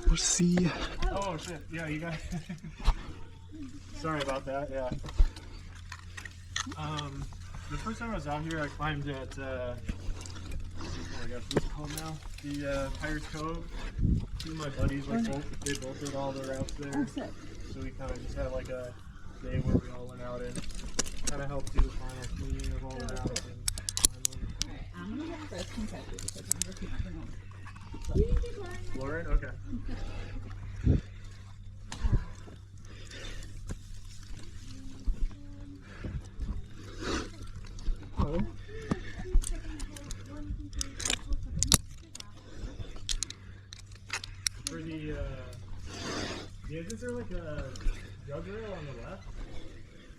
Let's see. Oh shit, yeah, you guys. Sorry about that, yeah. The first time I was out here, I climbed at, oh my gosh, what's it called now? The Pirates Cove. Two of my buddies, like, they both did all the routes there. So we kind of just had like a day where we all went out and kind of helped do the final cleaning of all the routes. Alright, I'm gonna have Chris contact you because I'm working on it. Lauren? Okay. For the, isn't there like a jug rail on the left?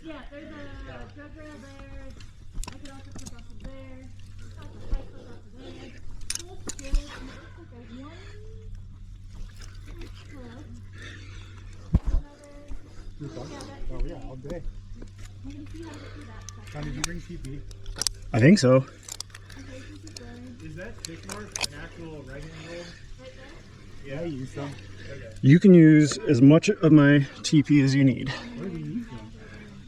Yeah, there's a jug rail there. I could also clip off of there. Off the pipe goes off of there. So it's good. And it looks like there's one clip. Oh yeah, all day. You can see how to do that. Tom, did you bring TP? I think so. Okay, you keep going. Is that tick mark an actual oregano roll? Right there. Yeah, I use some. Okay. You can use as much of my TP as you need. Where do you use them?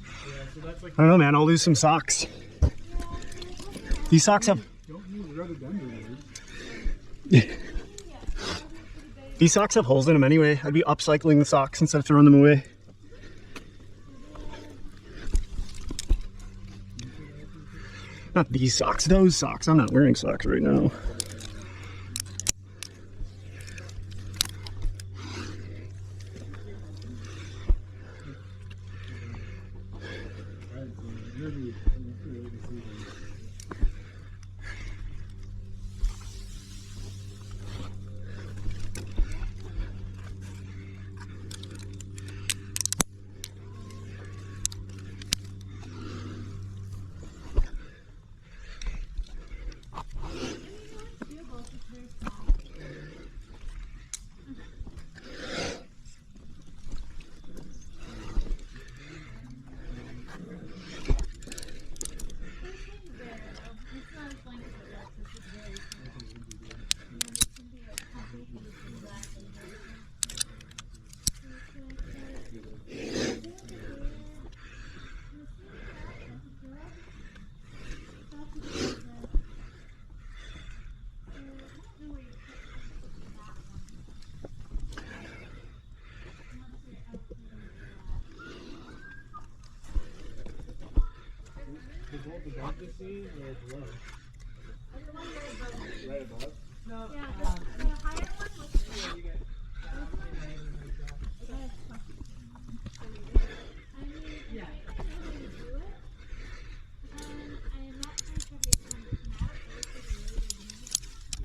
Yeah, so that's like. I don't know, man. I'll lose some socks. These socks have. Don't use rhododendron. These socks have holes in them anyway. I'd be upcycling the socks instead of throwing them away. Not these socks, those socks. I'm not wearing socks right now. Yeah, the higher